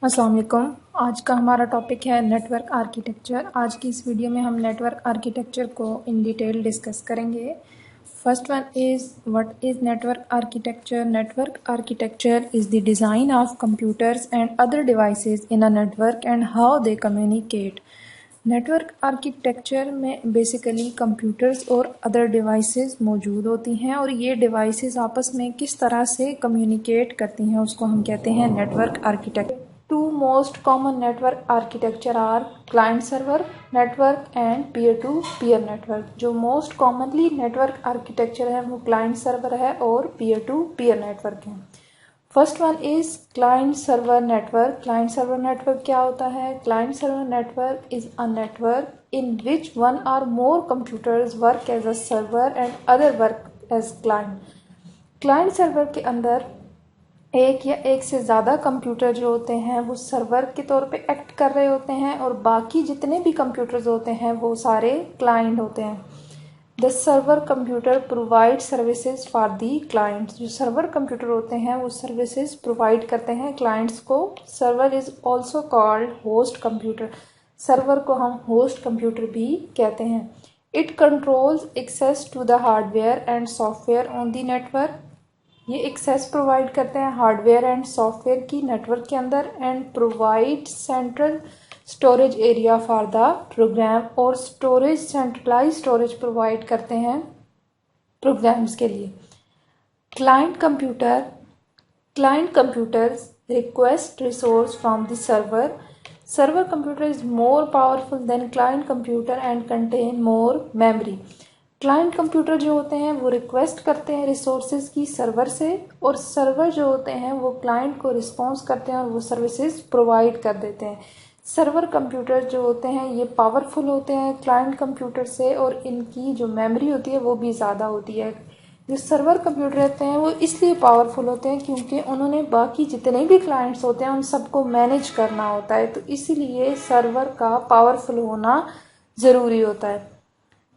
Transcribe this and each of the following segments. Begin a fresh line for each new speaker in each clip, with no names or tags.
अस्सलाम वालेकुम। आज का हमारा टॉपिक है नेटवर्क आर्किटेक्चर। आज की इस वीडियो में हम नेटवर्क आर्किटेक्चर को इन डिटेल डिस्कस करेंगे। First one is what is network architecture. Network architecture is the design of computers and other devices in a network and how they communicate. Network architecture में basically computers और other devices मौजूद होती हैं और ये devices आपस में किस तरह से कम्युनिकेट करती हैं उसको हम कहते हैं network architecture. Two most common network architecture are client server network and peer-to-peer network। जो most commonly network architecture है वो client server है और peer-to-peer network है। First one is client server network. Client server network क्या होता है? Client server network is a network in which one or more computers work as a server and other work as client. Client server के अंदर एक या एक से ज़्यादा कंप्यूटर जो होते हैं वो सर्वर के तौर पे एक्ट कर रहे होते हैं और बाकी जितने भी कंप्यूटर्स होते हैं वो सारे क्लाइंट होते हैं। The server computer provide services for the clients. जो सर्वर कंप्यूटर होते हैं वो सर्विसेज प्रोवाइड करते हैं क्लाइंट्स को। Server is also called host computer. Server को हम होस्ट कंप्यूटर भी कहते हैं। It controls access to the hardware and software on the network. ये एक्सेस प्रोवाइड करते हैं हार्डवेयर एंड सॉफ्टवेयर की नेटवर्क के अंदर and provide central storage area for the program. और स्टोरेज सेंट्रलाइज स्टोरेज प्रोवाइड करते हैं प्रोग्राम्स के लिए। Client computers request resource from the server. Server computer is more powerful than client computer and contain more memory. Client computer जो होते हैं वो request करते हैं रिसोर्सेज की सर्वर से और सर्वर जो होते हैं वो क्लाइंट को रिस्पॉन्स करते हैं और वो सर्विसेज प्रोवाइड कर देते हैं। सर्वर कंप्यूटर जो होते हैं ये पावरफुल होते हैं क्लाइंट कंप्यूटर से और इनकी जो मेमोरी होती है वो भी ज़्यादा होती है। जो सर्वर कंप्यूटर रहते हैं वो इसलिए पावरफुल होते हैं क्योंकि उन्होंने बाकी जितने भी क्लाइंट्स होते हैं उन सबको मैनेज करना होता है, तो इसीलिए सर्वर का पावरफुल होना ज़रूरी होता है।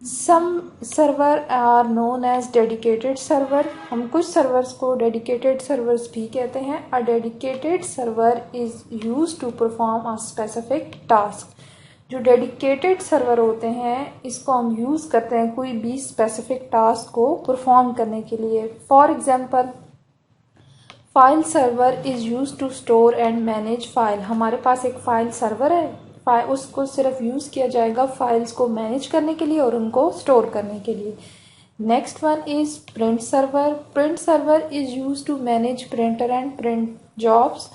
Some server are known as dedicated server. हम कुछ सर्वर्स को डेडिकेटेड सर्वर्स भी कहते हैं। A dedicated server is use to perform a specific task. जो डेडिकेटेड सर्वर होते हैं इसको हम यूज़ करते हैं कोई भी स्पेसिफिक टास्क को परफॉर्म करने के लिए। For example file server is use to store and manage file. हमारे पास एक फाइल सर्वर है, उसको सिर्फ यूज़ किया जाएगा फाइल्स को मैनेज करने के लिए और उनको स्टोर करने के लिए। Next one is print server. Print server is use to manage printer and print jobs.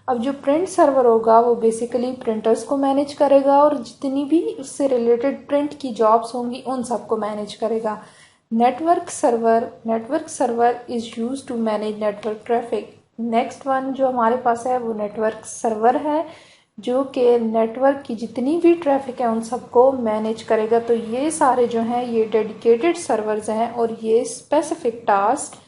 अब जो प्रिंट सर्वर होगा वो बेसिकली प्रिंटर्स को मैनेज करेगा और जितनी भी उससे रिलेटेड प्रिंट की जॉब्स होंगी उन सबको मैनेज करेगा। Network server is use to manage network traffic. Next one जो हमारे पास है वो नेटवर्क सर्वर है जो कि नेटवर्क की जितनी भी ट्रैफिक है उन सबको मैनेज करेगा। तो ये सारे जो हैं ये डेडिकेटेड सर्वर्स हैं और ये स्पेसिफिक टास्क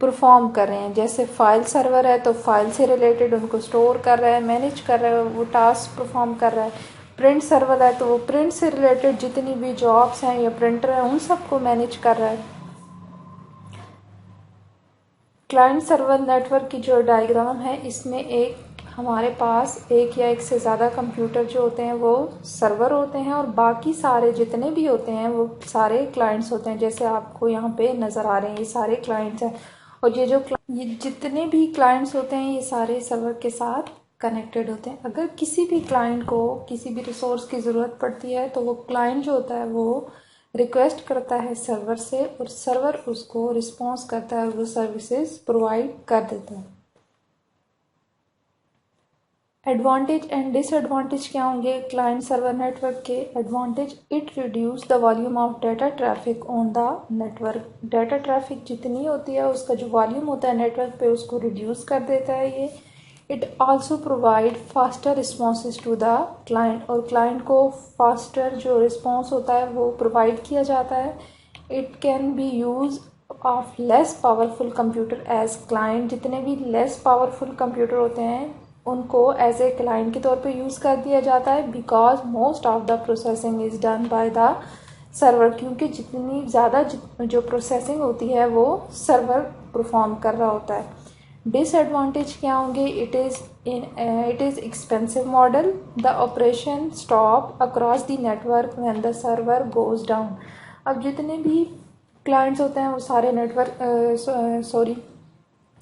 परफॉर्म कर रहे हैं। जैसे फाइल सर्वर है तो फाइल से रिलेटेड उनको स्टोर कर रहा है, मैनेज कर रहा है, वो टास्क परफॉर्म कर रहा है। प्रिंट सर्वर है तो वो प्रिंट से रिलेटेड जितनी भी जॉब्स हैं या प्रिंटर है उन सबको मैनेज कर रहा है। क्लाइंट सर्वर नेटवर्क की जो डायग्राम है इसमें हमारे पास एक या एक से ज़्यादा कंप्यूटर जो होते हैं वो सर्वर होते हैं और बाकी सारे जितने भी होते हैं वो सारे क्लाइंट्स होते हैं। जैसे आपको यहाँ पे नज़र आ रहे हैं ये सारे क्लाइंट्स हैं और ये जितने भी क्लाइंट्स होते हैं ये सारे सर्वर के साथ कनेक्टेड होते हैं। अगर किसी भी क्लाइंट को किसी भी रिसोर्स की ज़रूरत पड़ती है तो वो क्लाइंट जो होता है वो रिक्वेस्ट करता है सर्वर से और सर्वर उसको रिस्पॉन्स करता है और वो सर्विसेज प्रोवाइड कर देता है। एडवांटेज एंड डिसएडवांटेज क्या होंगे क्लाइंट सर्वर नेटवर्क के? Advantage it reduce the volume of data traffic on the network. Data traffic जितनी होती है उसका जो वॉल्यूम होता है नेटवर्क पे उसको रिड्यूस कर देता है ये। It also provide faster responses to the client और क्लाइंट को फास्टर जो रिस्पॉन्स होता है वो प्रोवाइड किया जाता है। It can be use of less powerful computer as client. जितने भी लेस पावरफुल कंप्यूटर होते हैं उनको एज ए क्लाइंट के तौर पे यूज़ कर दिया जाता है because most of the processing is done by the server. क्योंकि जितनी ज़्यादा जो प्रोसेसिंग होती है वो सर्वर परफॉर्म कर रहा होता है। डिसएडवांटेज क्या होंगे? It is expensive model, the operation stop across the network when the server goes down. अब जितने भी क्लाइंट्स होते हैं वो सारे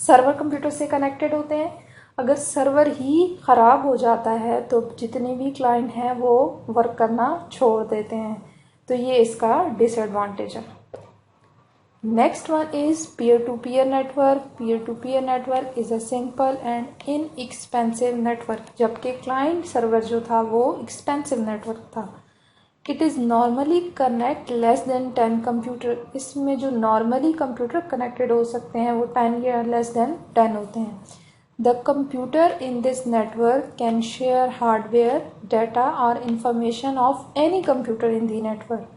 सर्वर कंप्यूटर से कनेक्टेड होते हैं। अगर सर्वर ही ख़राब हो जाता है तो जितने भी क्लाइंट हैं वो वर्क करना छोड़ देते हैं, तो ये इसका डिसएडवांटेज है। Next one is peer to peer network. Peer to peer network is a simple and inexpensive network, जबकि क्लाइंट सर्वर जो था वो एक्सपेंसिव नेटवर्क था। It is normally connect less than 10 computer. इसमें जो नॉर्मली कंप्यूटर कनेक्टेड हो सकते हैं वो 10 या लेस देन 10 होते हैं। The computer in this network can share hardware, data और information of any computer in the network.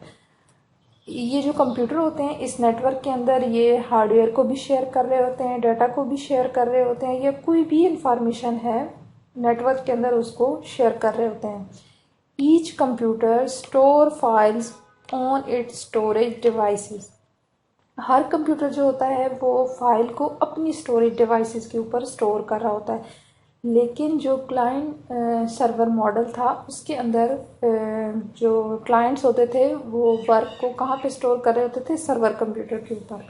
ये जो कंप्यूटर होते हैं इस नेटवर्क के अंदर ये हार्डवेयर को भी शेयर कर रहे होते हैं, डाटा को भी शेयर कर रहे होते हैं, या कोई भी इंफॉर्मेशन है नेटवर्क के अंदर उसको शेयर कर रहे होते हैं। Each computer store files on it's storage devices. Her computer जो होता है वो फाइल को अपनी स्टोरेज डिवाइसेस के ऊपर स्टोर कर रहा होता है। लेकिन जो क्लाइंट सर्वर मॉडल था उसके अंदर जो क्लाइंट्स होते थे वो वर्क को कहाँ पे स्टोर कर रहे होते थे? सर्वर कंप्यूटर के ऊपर।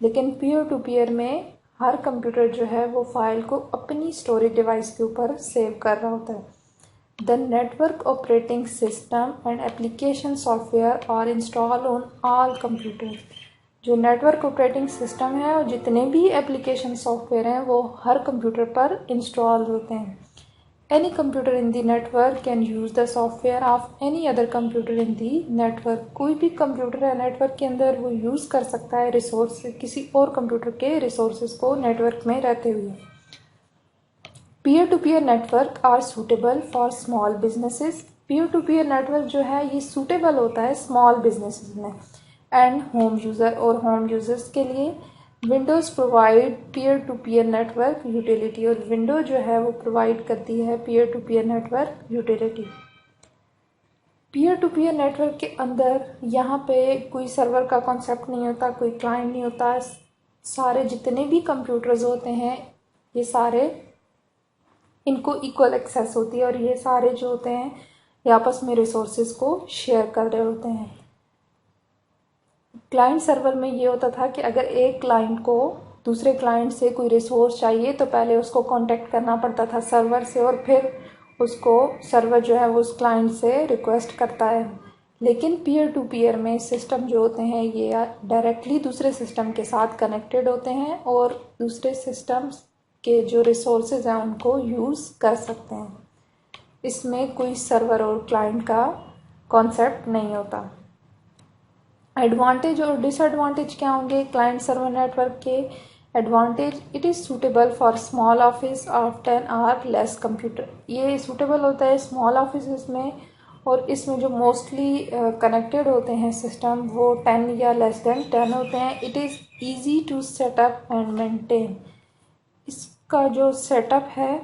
लेकिन पीयर टू पीयर में हर कंप्यूटर जो है वो फाइल को अपनी स्टोरेज डिवाइस के ऊपर सेव कर रहा होता है। The network operating system and application software are install on all computer. जो नेटवर्क ऑपरेटिंग सिस्टम है और जितने भी एप्लीकेशन सॉफ्टवेयर हैं वो हर कंप्यूटर पर इंस्टॉल होते हैं। Any computer in the network can use the software of any other computer in the network. कोई भी कंप्यूटर है नेटवर्क के अंदर वो यूज़ कर सकता है रिसोर्स, किसी और कंप्यूटर के रिसोर्सेज को नेटवर्क में रहते हुए। Peer to peer network are suitable for small businesses. Peer to peer network जो है ये सूटेबल होता है स्मॉल बिजनेसेस में एंड होम यूज़र और होम यूज़र्स के लिए। Windows provide peer to peer network utility, और विंडो जो है वो प्रोवाइड करती है peer to peer network utility. Peer to peer network के अंदर यहाँ पे कोई सर्वर का कॉन्सेप्ट नहीं होता, कोई क्लाइंट नहीं होता। सारे जितने भी कंप्यूटर्स होते हैं ये सारे इनको इक्वल एक्सेस होती है और ये सारे जो होते हैं ये आपस में रिसोर्सेज को शेयर कर रहे होते हैं। क्लाइंट सर्वर में ये होता था कि अगर एक क्लाइंट को दूसरे क्लाइंट से कोई रिसोर्स चाहिए तो पहले उसको कांटेक्ट करना पड़ता था सर्वर से, और फिर उसको सर्वर जो है वो उस क्लाइंट से रिक्वेस्ट करता है। लेकिन पीयर टू पीयर में सिस्टम जो होते हैं ये डायरेक्टली दूसरे सिस्टम के साथ कनेक्टेड होते हैं और दूसरे सिस्टम्स के जो रिसोर्सेज हैं उनको यूज़ कर सकते हैं। इसमें कोई सर्वर और क्लाइंट का कॉन्सेप्ट नहीं होता। एडवांटेज और डिसएडवांटेज क्या होंगे क्लाइंट सर्वर नेटवर्क के? Advantage, it is suitable for small office of 10 और लेस कंप्यूटर। ये सूटेबल होता है स्मॉल ऑफिस में, और इसमें जो मोस्टली कनेक्टेड होते हैं सिस्टम वो 10 या लेस देन 10 होते हैं। It is easy to set up and maintain. इसका जो सेटअप है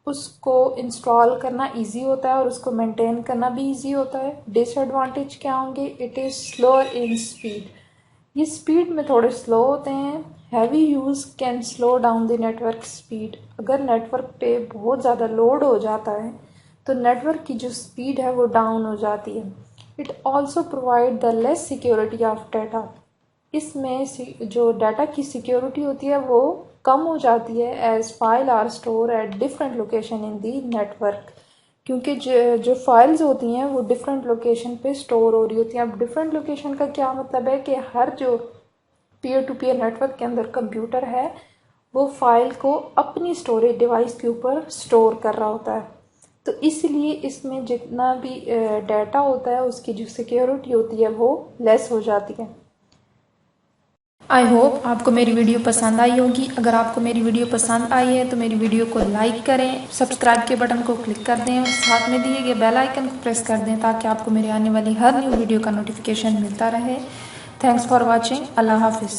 उसको इंस्टॉल करना इजी होता है और उसको मेंटेन करना भी इजी होता है। डिसएडवांटेज क्या होंगे? It is slower in speed. ये स्पीड में थोड़े स्लो होते हैं। Heavy use can slow down the network speed. अगर नेटवर्क पे बहुत ज़्यादा लोड हो जाता है तो नेटवर्क की जो स्पीड है वो डाउन हो जाती है। It also provide the less security of data. इसमें जो डाटा की सिक्योरिटी होती है वो कम हो जाती है as file are store at different location in the network, क्योंकि जो फाइल्स होती हैं वो डिफरेंट लोकेशन पे स्टोर हो रही होती हैं। अब डिफरेंट लोकेशन का क्या मतलब है कि हर जो पीयर टू पीयर नेटवर्क के अंदर कंप्यूटर है वो फाइल को अपनी स्टोरेज डिवाइस के ऊपर स्टोर कर रहा होता है, तो इसलिए इसमें जितना भी डाटा होता है उसकी जो सिक्योरिटी होती है वो लेस हो जाती है।
आई होप आपको मेरी वीडियो पसंद आई होगी। अगर आपको मेरी वीडियो पसंद आई है तो मेरी वीडियो को लाइक करें, सब्सक्राइब के बटन को क्लिक कर दें और साथ में दिए गए बेल आइकन को प्रेस कर दें ताकि आपको मेरे आने वाली हर न्यू वीडियो का नोटिफिकेशन मिलता रहे। Thanks for watching. अल्लाह हाफिज़।